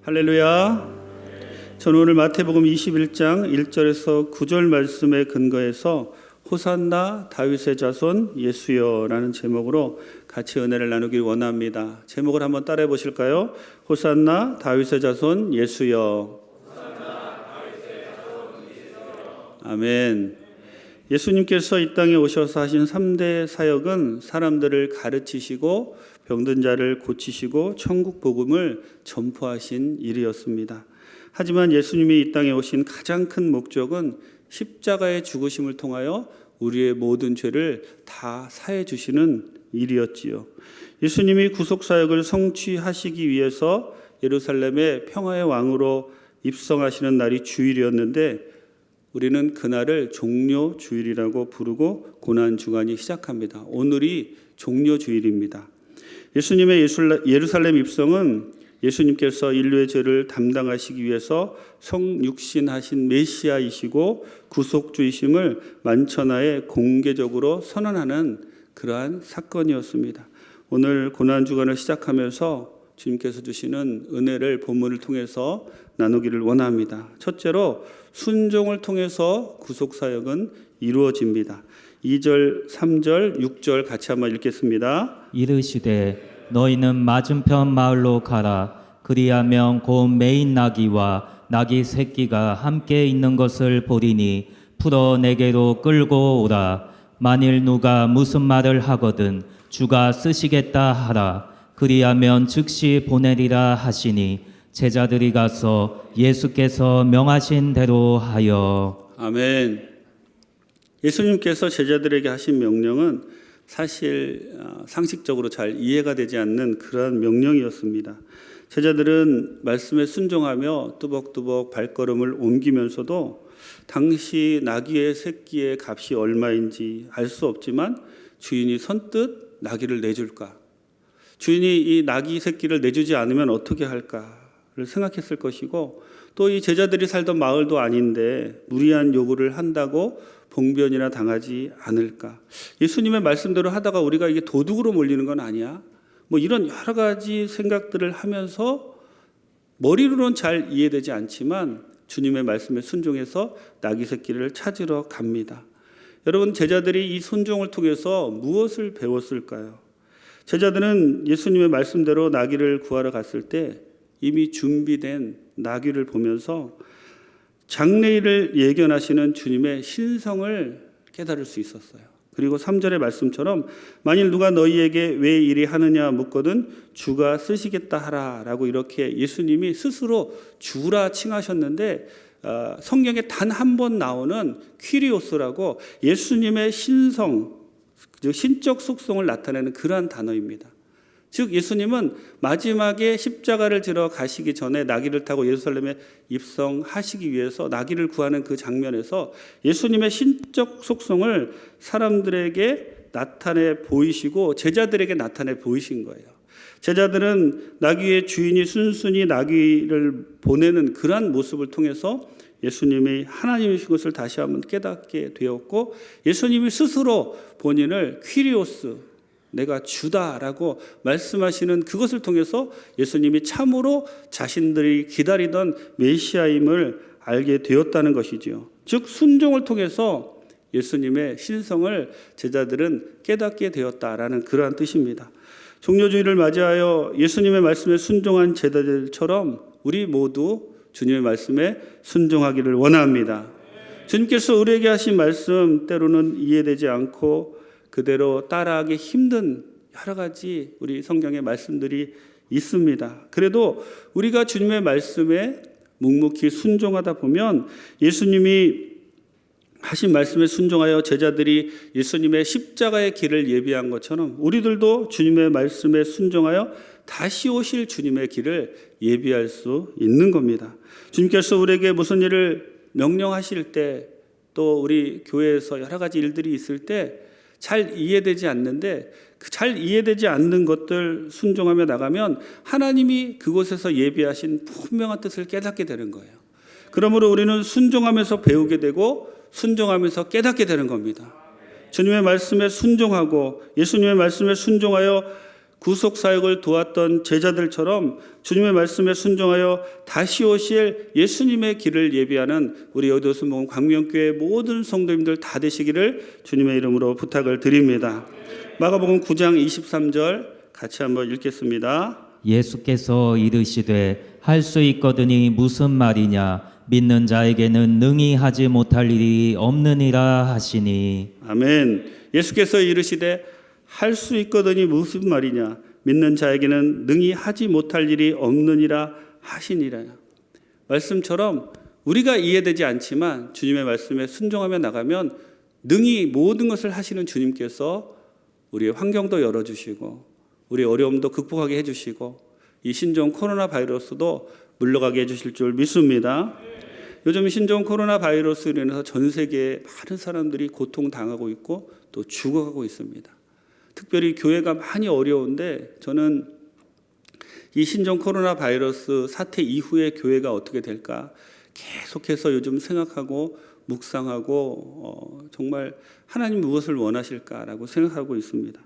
할렐루야. 저는 오늘 마태복음 21장 1절에서 9절 말씀에 근거해서 호산나 다윗의 자손 예수여라는 제목으로 같이 은혜를 나누길 원합니다. 제목을 한번 따라해 보실까요? 호산나 다윗의 자손 예수여. 아멘. 예수님께서 이 땅에 오셔서 하신 3대 사역은 사람들을 가르치시고 병든 자를 고치시고 천국 복음을 전포하신 일이었습니다. 하지만 예수님이 이 땅에 오신 가장 큰 목적은 십자가의 죽으심을 통하여 우리의 모든 죄를 다 사해 주시는 일이었지요. 예수님이 구속 사역을 성취하시기 위해서 예루살렘의 평화의 왕으로 입성하시는 날이 주일이었는데 우리는 그날을 종료 주일이라고 부르고 고난 주간이 시작합니다. 오늘이 종료 주일입니다. 예수님의 예루살렘 입성은 예수님께서 인류의 죄를 담당하시기 위해서 성육신하신 메시아이시고 구속주이심을 만천하에 공개적으로 선언하는 그러한 사건이었습니다. 오늘 고난주간을 시작하면서 주님께서 주시는 은혜를 본문을 통해서 나누기를 원합니다. 첫째로 순종을 통해서 구속사역은 이루어집니다. 2절, 3절, 6절 같이 한번 읽겠습니다. 이르시되 너희는 맞은편 마을로 가라. 그리하면 곧 매인 나귀와 나귀 새끼가 함께 있는 것을 보리니 풀어 내게로 끌고 오라. 만일 누가 무슨 말을 하거든 주가 쓰시겠다 하라. 그리하면 즉시 보내리라 하시니 제자들이 가서 예수께서 명하신 대로 하여. 아멘. 예수님께서 제자들에게 하신 명령은 사실 상식적으로 잘 이해가 되지 않는 그러한 명령이었습니다. 제자들은 말씀에 순종하며 뚜벅뚜벅 발걸음을 옮기면서도 당시 나귀의 새끼의 값이 얼마인지 알 수 없지만 주인이 선뜻 나귀를 내줄까? 주인이 이 나귀 새끼를 내주지 않으면 어떻게 할까를 생각했을 것이고 또 이 제자들이 살던 마을도 아닌데 무리한 요구를 한다고 봉변이나 당하지 않을까. 예수님의 말씀대로 하다가 우리가 이게 도둑으로 몰리는 건 아니야. 뭐 이런 여러 가지 생각들을 하면서 머리로는 잘 이해되지 않지만 주님의 말씀에 순종해서 나귀 새끼를 찾으러 갑니다. 여러분, 제자들이 이 순종을 통해서 무엇을 배웠을까요? 제자들은 예수님의 말씀대로 나귀를 구하러 갔을 때 이미 준비된 나귀를 보면서 장래일을 예견하시는 주님의 신성을 깨달을 수 있었어요. 그리고 3절의 말씀처럼 만일 누가 너희에게 왜 이리 하느냐 묻거든 주가 쓰시겠다 하라 라고 이렇게 예수님이 스스로 주라 칭하셨는데 성경에 단 한 번 나오는 퀴리오스라고 예수님의 신성, 신적 속성을 나타내는 그러한 단어입니다. 즉 예수님은 마지막에 십자가를 지러 가시기 전에 나귀를 타고 예루살렘에 입성하시기 위해서 나귀를 구하는 그 장면에서 예수님의 신적 속성을 사람들에게 나타내 보이시고 제자들에게 나타내 보이신 거예요. 제자들은 나귀의 주인이 순순히 나귀를 보내는 그러한 모습을 통해서 예수님이 하나님이신 것을 다시 한번 깨닫게 되었고 예수님이 스스로 본인을 퀴리오스, 내가 주다라고 말씀하시는 그것을 통해서 예수님이 참으로 자신들이 기다리던 메시아임을 알게 되었다는 것이지요. 즉 순종을 통해서 예수님의 신성을 제자들은 깨닫게 되었다라는 그러한 뜻입니다. 종료주일을 맞이하여 예수님의 말씀에 순종한 제자들처럼 우리 모두 주님의 말씀에 순종하기를 원합니다. 주님께서 우리에게 하신 말씀 때로는 이해되지 않고 그대로 따라하기 힘든 여러 가지 우리 성경의 말씀들이 있습니다. 그래도 우리가 주님의 말씀에 묵묵히 순종하다 보면 예수님이 하신 말씀에 순종하여 제자들이 예수님의 십자가의 길을 예비한 것처럼 우리들도 주님의 말씀에 순종하여 다시 오실 주님의 길을 예비할 수 있는 겁니다. 주님께서 우리에게 무슨 일을 명령하실 때 또 우리 교회에서 여러 가지 일들이 있을 때 잘 이해되지 않는데 그 잘 이해되지 않는 것들 순종하며 나가면 하나님이 그곳에서 예비하신 분명한 뜻을 깨닫게 되는 거예요. 그러므로 우리는 순종하면서 배우게 되고 순종하면서 깨닫게 되는 겁니다. 주님의 말씀에 순종하고 예수님의 말씀에 순종하여 구속 사역을 도왔던 제자들처럼 주님의 말씀에 순종하여 다시 오실 예수님의 길을 예비하는 우리 여도순복음 광명교회 모든 성도님들 다 되시기를 주님의 이름으로 부탁을 드립니다. 마가복음 9장 23절 같이 한번 읽겠습니다. 예수께서 이르시되 할 수 있거든이 무슨 말이냐 믿는 자에게는 능히 하지 못할 일이 없느니라 하시니. 아멘. 예수께서 이르시되 할 수 있거든이 무슨 말이냐 믿는 자에게는 능히 하지 못할 일이 없느니라 하시니라. 말씀처럼 우리가 이해되지 않지만 주님의 말씀에 순종하며 나가면 능히 모든 것을 하시는 주님께서 우리의 환경도 열어주시고 우리의 어려움도 극복하게 해주시고 이 신종 코로나 바이러스도 물러가게 해주실 줄 믿습니다. 요즘 신종 코로나 바이러스로 인해서 전 세계에 많은 사람들이 고통당하고 있고 또 죽어가고 있습니다. 특별히 교회가 많이 어려운데 저는 이 신종 코로나 바이러스 사태 이후에 교회가 어떻게 될까 계속해서 요즘 생각하고 묵상하고 정말 하나님 무엇을 원하실까라고 생각하고 있습니다.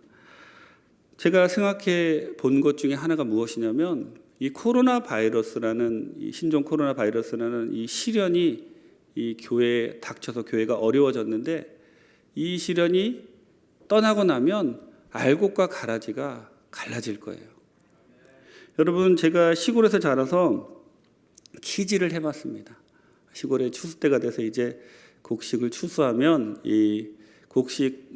제가 생각해 본 것 중에 하나가 무엇이냐면 이 코로나 바이러스라는 이 신종 코로나 바이러스라는 이 시련이 이 교회에 닥쳐서 교회가 어려워졌는데 이 시련이 떠나고 나면 알곡과 가라지가 갈라질 거예요. 여러분 제가 시골에서 자라서 키질을 해봤습니다. 시골에 추수 때가 돼서 이제 곡식을 추수하면 이 곡식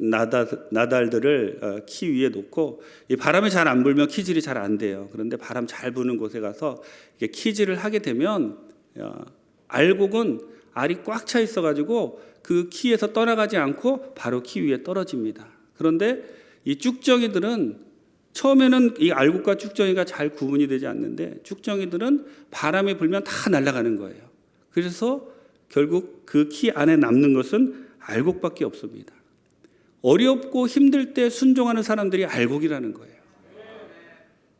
나달들을 키 위에 놓고 이 바람이 잘 안 불면 키질이 잘 안 돼요. 그런데 바람 잘 부는 곳에 가서 이게 키질을 하게 되면 알곡은 알이 꽉 차 있어가지고 그 키에서 떠나가지 않고 바로 키 위에 떨어집니다. 그런데 이 쭉정이들은 처음에는 이 알곡과 쭉정이가 잘 구분이 되지 않는데 쭉정이들은 바람이 불면 다 날아가는 거예요. 그래서 결국 그 키 안에 남는 것은 알곡밖에 없습니다. 어렵고 힘들 때 순종하는 사람들이 알곡이라는 거예요.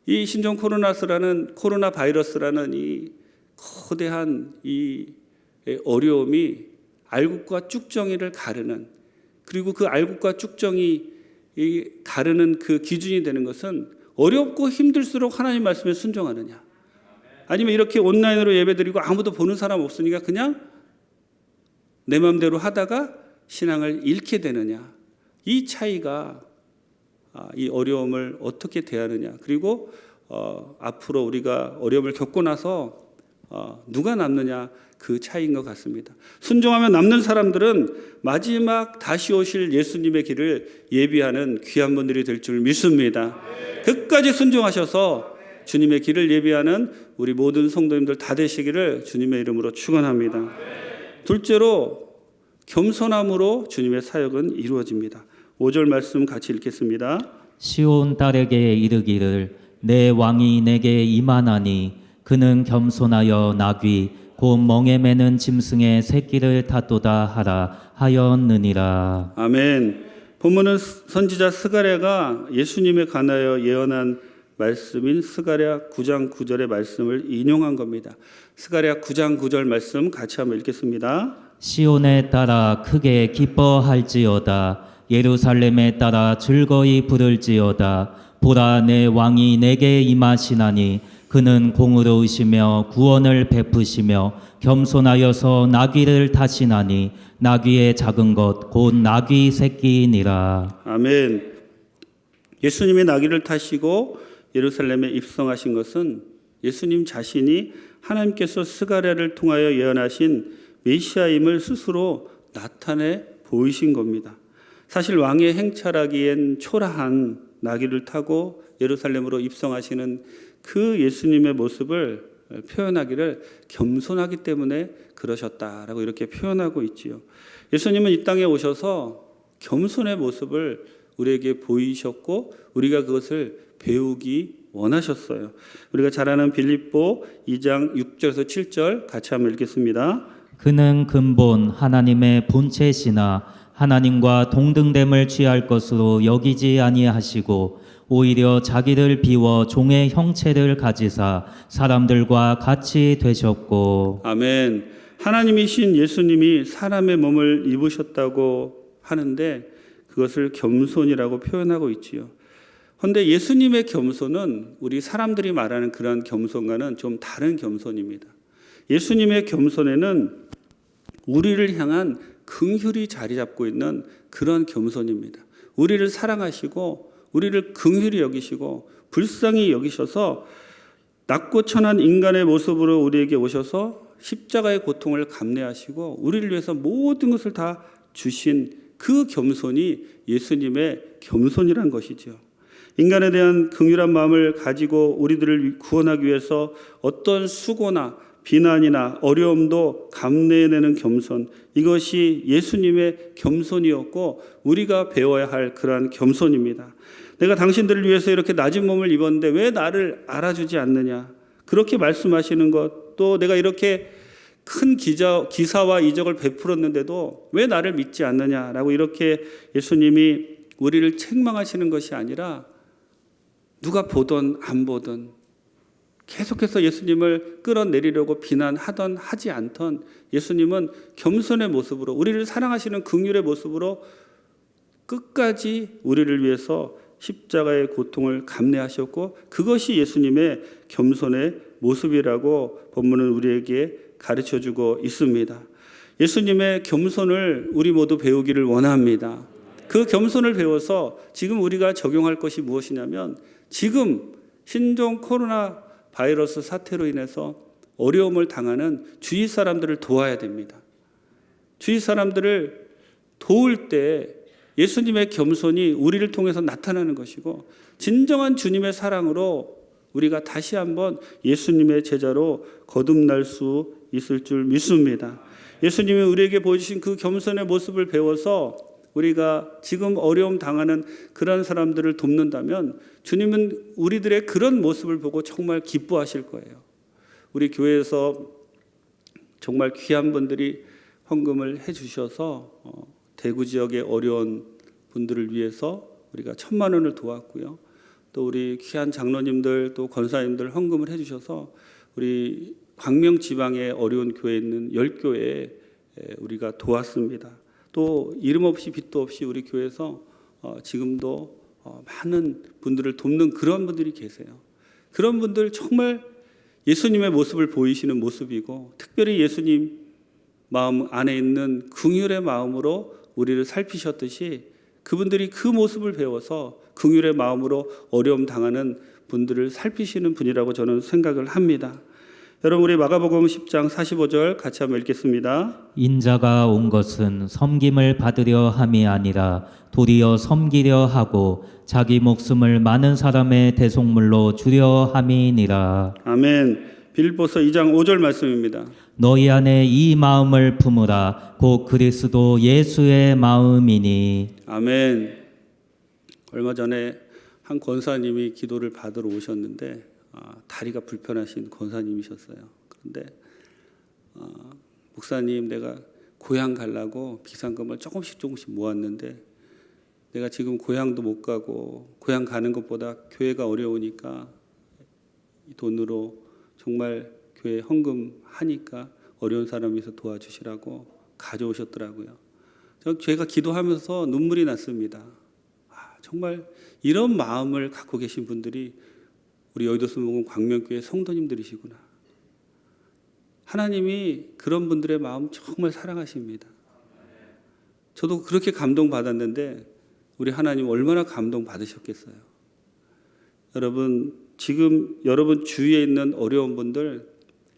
이 신종 코로나 바이러스라는 이 거대한 이 어려움이 알곡과 쭉정이를 가르는, 그리고 그 알곡과 쭉정이 가르는 그 기준이 되는 것은 어렵고 힘들수록 하나님 말씀에 순종하느냐, 아니면 이렇게 온라인으로 예배드리고 아무도 보는 사람 없으니까 그냥 내 마음대로 하다가 신앙을 잃게 되느냐, 이 차이가 이 어려움을 어떻게 대하느냐, 그리고 앞으로 우리가 어려움을 겪고 나서 누가 남느냐, 그 차이인 것 같습니다. 순종하며 남는 사람들은 마지막 다시 오실 예수님의 길을 예비하는 귀한 분들이 될 줄 믿습니다. 끝까지 순종하셔서 주님의 길을 예비하는 우리 모든 성도님들 다 되시기를 주님의 이름으로 축원합니다. 둘째로 겸손함으로 주님의 사역은 이루어집니다. 5절 말씀 같이 읽겠습니다. 시온 딸에게 이르기를 내 왕이 내게 임하나니 그는 겸손하여 나귀 곧 멍에 매는 짐승의 새끼를 탔도다 하라 하였느니라. 아멘. 본문은 선지자 스가랴가 예수님에 관하여 예언한 말씀인 스가랴 9장 9절의 말씀을 인용한 겁니다. 스가랴 9장 9절 말씀 같이 한번 읽겠습니다. 시온에 따라 크게 기뻐할지어다 예루살렘에 따라 즐거이 부를지어다 보라 내 왕이 내게 임하시나니 그는 공의로우시며 구원을 베푸시며 겸손하여서 나귀를 타시나니 나귀의 작은 것 곧 나귀 새끼니라. 아멘. 예수님이 나귀를 타시고 예루살렘에 입성하신 것은 예수님 자신이 하나님께서 스가랴를 통하여 예언하신 메시아임을 스스로 나타내 보이신 겁니다. 사실 왕의 행차라기엔 초라한 나귀를 타고 예루살렘으로 입성하시는 그 예수님의 모습을 표현하기를 겸손하기 때문에 그러셨다라고 이렇게 표현하고 있지요. 예수님은 이 땅에 오셔서 겸손의 모습을 우리에게 보이셨고 우리가 그것을 배우기 원하셨어요. 우리가 잘 아는 빌립보 2장 6절에서 7절 같이 한번 읽겠습니다. 그는 근본 하나님의 본체시나 하나님과 동등됨을 취할 것으로 여기지 아니하시고 오히려 자기를 비워 종의 형체를 가지사 사람들과 같이 되셨고. 아멘. 하나님이신 예수님이 사람의 몸을 입으셨다고 하는데 그것을 겸손이라고 표현하고 있지요. 그런데 예수님의 겸손은 우리 사람들이 말하는 그런 겸손과는 좀 다른 겸손입니다. 예수님의 겸손에는 우리를 향한 긍휼이 자리 잡고 있는 그런 겸손입니다. 우리를 사랑하시고 우리를 긍휼히 여기시고 불쌍히 여기셔서 낮고 천한 인간의 모습으로 우리에게 오셔서 십자가의 고통을 감내하시고 우리를 위해서 모든 것을 다 주신 그 겸손이 예수님의 겸손이란 것이죠. 인간에 대한 긍휼한 마음을 가지고 우리들을 구원하기 위해서 어떤 수고나 비난이나 어려움도 감내해내는 겸손, 이것이 예수님의 겸손이었고 우리가 배워야 할 그러한 겸손입니다. 내가 당신들을 위해서 이렇게 낮은 몸을 입었는데 왜 나를 알아주지 않느냐, 그렇게 말씀하시는 것, 또 내가 이렇게 큰 기사와 이적을 베풀었는데도 왜 나를 믿지 않느냐라고 이렇게 예수님이 우리를 책망하시는 것이 아니라 누가 보든 안 보든 계속해서 예수님을 끌어내리려고 비난하던 하지 않던 예수님은 겸손의 모습으로 우리를 사랑하시는 긍휼의 모습으로 끝까지 우리를 위해서 십자가의 고통을 감내하셨고 그것이 예수님의 겸손의 모습이라고 본문은 우리에게 가르쳐주고 있습니다. 예수님의 겸손을 우리 모두 배우기를 원합니다. 그 겸손을 배워서 지금 우리가 적용할 것이 무엇이냐면 지금 신종 코로나 바이러스 사태로 인해서 어려움을 당하는 주위 사람들을 도와야 됩니다. 주위 사람들을 도울 때 예수님의 겸손이 우리를 통해서 나타나는 것이고 진정한 주님의 사랑으로 우리가 다시 한번 예수님의 제자로 거듭날 수 있을 줄 믿습니다. 예수님이 우리에게 보여주신 그 겸손의 모습을 배워서 우리가 지금 어려움 당하는 그런 사람들을 돕는다면 주님은 우리들의 그런 모습을 보고 정말 기뻐하실 거예요. 우리 교회에서 정말 귀한 분들이 헌금을 해주셔서 대구 지역의 어려운 분들을 위해서 우리가 1,000만 원을 도왔고요. 또 우리 귀한 장로님들 또 권사님들 헌금을 해주셔서 우리 광명 지방의 어려운 교회에 있는 10교회에 우리가 도왔습니다. 또 이름 없이 빛도 없이 우리 교회에서 지금도 많은 분들을 돕는 그런 분들이 계세요. 그런 분들 정말 예수님의 모습을 보이시는 모습이고 특별히 예수님 마음 안에 있는 긍휼의 마음으로 우리를 살피셨듯이 그분들이 그 모습을 배워서 긍휼의 마음으로 어려움 당하는 분들을 살피시는 분이라고 저는 생각을 합니다. 여러분 우리 마가복음 10장 45절 같이 한번 읽겠습니다. 인자가 온 것은 섬김을 받으려 함이 아니라 도리어 섬기려 하고 자기 목숨을 많은 사람의 대속물로 주려 함이니라. 아멘. 빌립보서 2장 5절 말씀입니다. 너희 안에 이 마음을 품으라. 곧 그리스도 예수의 마음이니. 아멘. 얼마 전에 한 권사님이 기도를 받으러 오셨는데 다리가 불편하신 권사님이셨어요. 그런데 목사님 내가 고향 가려고 비상금을 조금씩 모았는데 내가 지금 고향도 못 가고 고향 가는 것보다 교회가 어려우니까 이 돈으로 정말 교회 헌금하니까 어려운 사람에서 도와주시라고 가져오셨더라고요. 제가 기도하면서 눈물이 났습니다. 정말 이런 마음을 갖고 계신 분들이 우리 여의도 순복음 광명교회 성도님들이시구나. 하나님이 그런 분들의 마음 정말 사랑하십니다. 저도 그렇게 감동받았는데 우리 하나님 얼마나 감동받으셨겠어요. 여러분 지금 여러분 주위에 있는 어려운 분들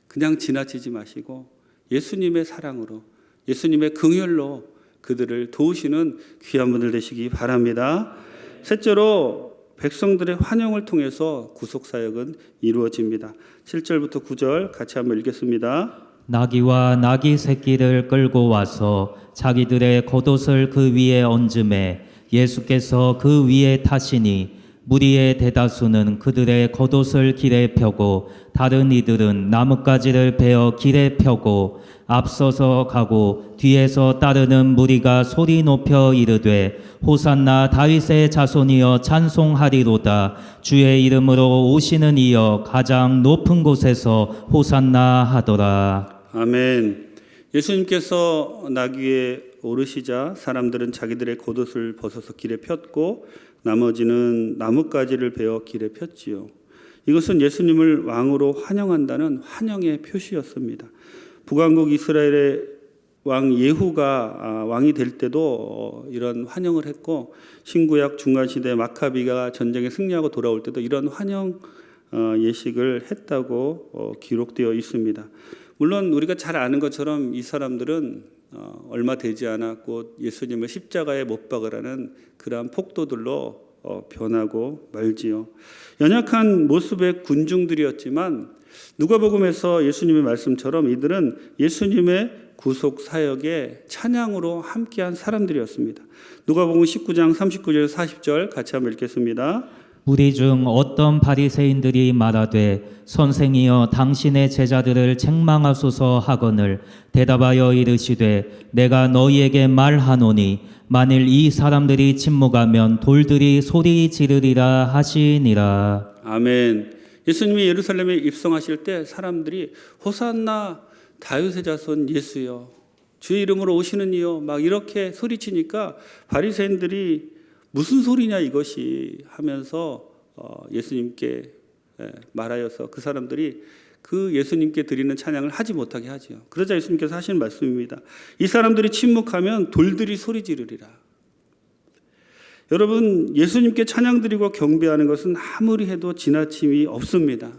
그냥 지나치지 마시고 예수님의 사랑으로 예수님의 긍휼로 그들을 도우시는 귀한 분들 되시기 바랍니다. 셋째로 백성들의 환영을 통해서 구속사역은 이루어집니다. 7절부터 9절 같이 한번 읽겠습니다. 나귀와 나귀 새끼를 끌고 와서 자기들의 겉옷을 그 위에 얹음에 예수께서 그 위에 타시니 무리의 대다수는 그들의 겉옷을 길에 펴고 다른 이들은 나뭇가지를 베어 길에 펴고 앞서서 가고 뒤에서 따르는 무리가 소리 높여 이르되 호산나 다윗의 자손이여 찬송하리로다. 주의 이름으로 오시는 이여 가장 높은 곳에서 호산나 하더라. 아멘. 예수님께서 나귀에 오르시자 사람들은 자기들의 겉옷을 벗어서 길에 폈고 나머지는 나뭇가지를 베어 길에 폈지요. 이것은 예수님을 왕으로 환영한다는 환영의 표시였습니다. 북왕국 이스라엘의 왕 예후가 왕이 될 때도 이런 환영을 했고, 신구약 중간시대 마카비가 전쟁에 승리하고 돌아올 때도 이런 환영 예식을 했다고 기록되어 있습니다. 물론 우리가 잘 아는 것처럼 이 사람들은 얼마 되지 않았고 예수님을 십자가에 못 박으라는 그러한 폭도들로 변하고 말지요. 연약한 모습의 군중들이었지만 누가복음에서 예수님의 말씀처럼 이들은 예수님의 구속 사역에 찬양으로 함께한 사람들이었습니다. 누가복음 19장 39절에서 40절 같이 한번 읽겠습니다. 우리 중 어떤 바리새인들이 말하되 선생이여 당신의 제자들을 책망하소서 하거늘 대답하여 이르시되 내가 너희에게 말하노니 만일 이 사람들이 침묵하면 돌들이 소리 지르리라 하시니라. 아멘. 예수님이 예루살렘에 입성하실 때 사람들이 호산나 다윗의 자손 예수여 주의 이름으로 오시는 이여 막 이렇게 소리치니까 바리새인들이 무슨 소리냐 이것이 하면서 예수님께 말하여서 그 사람들이 그 예수님께 드리는 찬양을 하지 못하게 하지요. 그러자 예수님께서 하시는 말씀입니다. 이 사람들이 침묵하면 돌들이 소리 지르리라. 여러분, 예수님께 찬양 드리고 경배하는 것은 아무리 해도 지나침이 없습니다.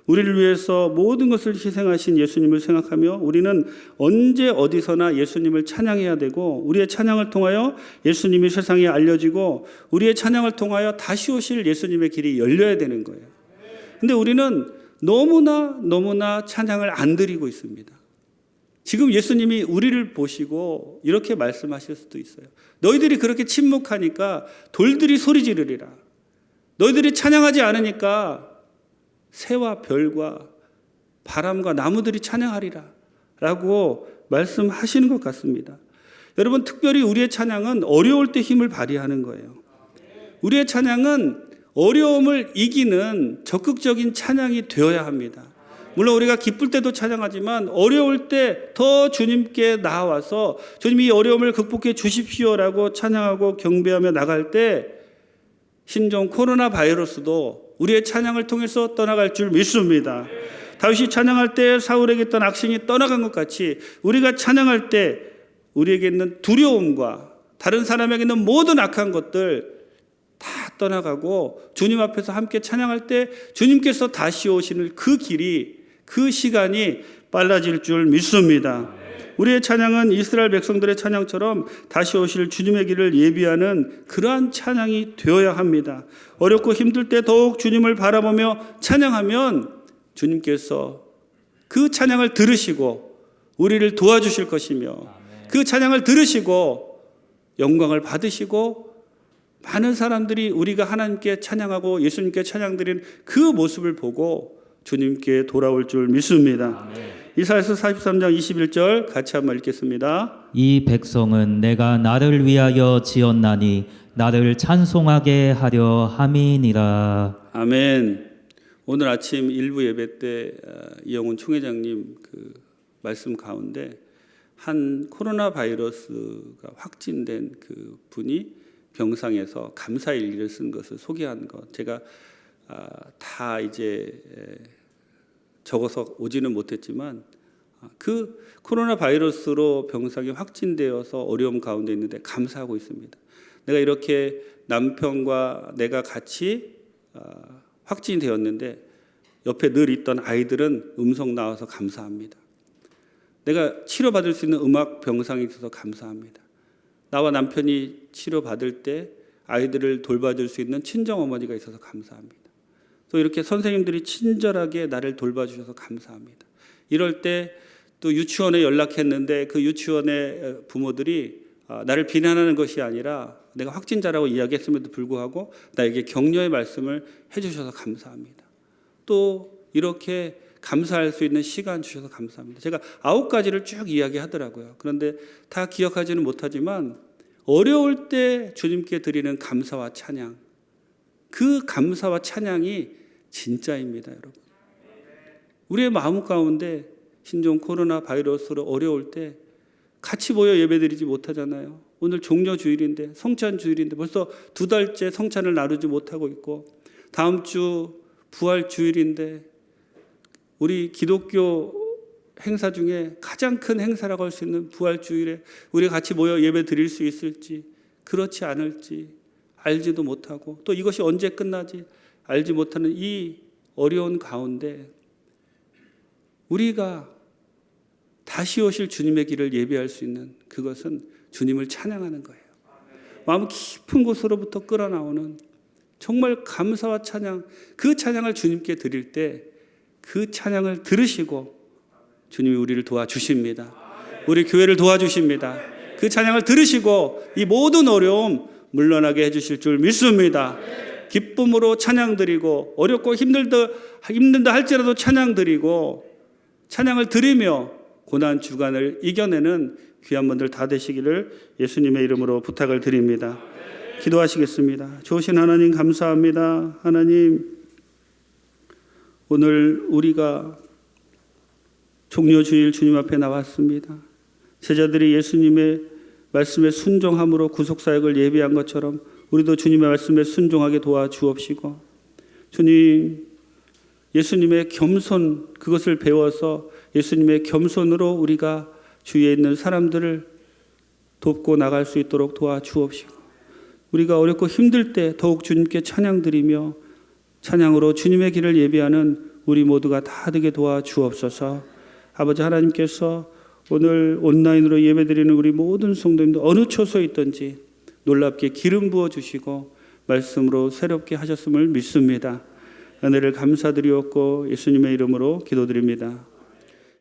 우리를 위해서 모든 것을 희생하신 예수님을 생각하며 우리는 언제 어디서나 예수님을 찬양해야 되고, 우리의 찬양을 통하여 예수님이 세상에 알려지고 우리의 찬양을 통하여 다시 오실 예수님의 길이 열려야 되는 거예요. 근데 우리는 너무나 찬양을 안 드리고 있습니다. 지금 예수님이 우리를 보시고 이렇게 말씀하실 수도 있어요. 너희들이 그렇게 침묵하니까 돌들이 소리 지르리라. 너희들이 찬양하지 않으니까 새와 별과 바람과 나무들이 찬양하리라 라고 말씀하시는 것 같습니다. 여러분, 특별히 우리의 찬양은 어려울 때 힘을 발휘하는 거예요. 우리의 찬양은 어려움을 이기는 적극적인 찬양이 되어야 합니다. 물론 우리가 기쁠 때도 찬양하지만 어려울 때 더 주님께 나와서 주님이 이 어려움을 극복해 주십시오라고 찬양하고 경배하며 나갈 때 신종 코로나 바이러스도 우리의 찬양을 통해서 떠나갈 줄 믿습니다. 다윗이 찬양할 때 사울에게 있던 악신이 떠나간 것 같이 우리가 찬양할 때 우리에게 있는 두려움과 다른 사람에게 있는 모든 악한 것들 다 떠나가고 주님 앞에서 함께 찬양할 때 주님께서 다시 오시는 그 길이, 그 시간이 빨라질 줄 믿습니다. 우리의 찬양은 이스라엘 백성들의 찬양처럼 다시 오실 주님의 길을 예비하는 그러한 찬양이 되어야 합니다. 어렵고 힘들 때 더욱 주님을 바라보며 찬양하면 주님께서 그 찬양을 들으시고 우리를 도와주실 것이며, 그 찬양을 들으시고 영광을 받으시고 많은 사람들이 우리가 하나님께 찬양하고 예수님께 찬양드리는 그 모습을 보고 주님께 돌아올 줄 믿습니다. 이사야서 43장 21절 같이 한번 읽겠습니다. 이 백성은 내가 나를 위하여 지었나니 나를 찬송하게 하려 함이니라. 아멘. 오늘 아침 일부 예배 때 이영훈 총회장님 그 말씀 가운데 한 코로나 바이러스가 확진된 그 분이 병상에서 감사의 일기를 쓴 것을 소개한 것, 제가 다 이제 적어서 오지는 못했지만 그 코로나 바이러스로 병상에 확진되어서 어려움 가운데 있는데 감사하고 있습니다. 내가 이렇게 남편과 내가 같이 확진되었는데 옆에 늘 있던 아이들은 음성 나와서 감사합니다. 내가 치료받을 수 있는 음악 병상에 있어서 감사합니다. 나와 남편이 치료받을 때 아이들을 돌봐줄 수 있는 친정어머니가 있어서 감사합니다. 또 이렇게 선생님들이 친절하게 나를 돌봐주셔서 감사합니다. 이럴 때 또 유치원에 연락했는데 그 유치원의 부모들이 나를 비난하는 것이 아니라 내가 확진자라고 이야기했음에도 불구하고 나에게 격려의 말씀을 해주셔서 감사합니다. 또 이렇게 감사할 수 있는 시간 주셔서 감사합니다. 제가 9가지를 쭉 이야기하더라고요. 그런데 다 기억하지는 못하지만 어려울 때 주님께 드리는 감사와 찬양, 그 감사와 찬양이 진짜입니다, 여러분. 우리의 마음 가운데 신종 코로나 바이러스로 어려울 때 같이 모여 예배드리지 못하잖아요. 오늘 종려 주일인데, 성찬 주일인데 벌써 2달째 성찬을 나누지 못하고 있고, 다음 주 부활 주일인데 우리 기독교 행사 중에 가장 큰 행사라고 할 수 있는 부활 주일에 우리 같이 모여 예배 드릴 수 있을지, 그렇지 않을지 알지도 못하고, 또 이것이 언제 끝나지 알지 못하는 이 어려운 가운데 우리가 다시 오실 주님의 길을 예비할 수 있는 그것은 주님을 찬양하는 거예요. 마음 깊은 곳으로부터 끌어나오는 정말 감사와 찬양, 그 찬양을 주님께 드릴 때 그 찬양을 들으시고 주님이 우리를 도와주십니다. 우리 교회를 도와주십니다. 그 찬양을 들으시고 이 모든 어려움 물러나게 해주실 줄 믿습니다. 기쁨으로 찬양 드리고, 어렵고 힘든다 할지라도 찬양 드리고, 찬양을 드리며 고난 주간을 이겨내는 귀한 분들 다 되시기를 예수님의 이름으로 부탁을 드립니다. 기도하시겠습니다. 좋으신 하나님 감사합니다. 하나님, 오늘 우리가 종려주일 주님 앞에 나왔습니다. 제자들이 예수님의 말씀에 순종함으로 구속사역을 예비한 것처럼 우리도 주님의 말씀에 순종하게 도와주옵시고, 주님, 예수님의 겸손, 그것을 배워서 예수님의 겸손으로 우리가 주위에 있는 사람들을 돕고 나갈 수 있도록 도와주옵시고, 우리가 어렵고 힘들 때 더욱 주님께 찬양드리며 찬양으로 주님의 길을 예비하는 우리 모두가 다 되게 도와주옵소서. 아버지 하나님께서 오늘 온라인으로 예배드리는 우리 모든 성도님들 어느 처소에 있든지 놀랍게 기름 부어주시고 말씀으로 새롭게 하셨음을 믿습니다. 은혜를 감사드리옵고 예수님의 이름으로 기도드립니다.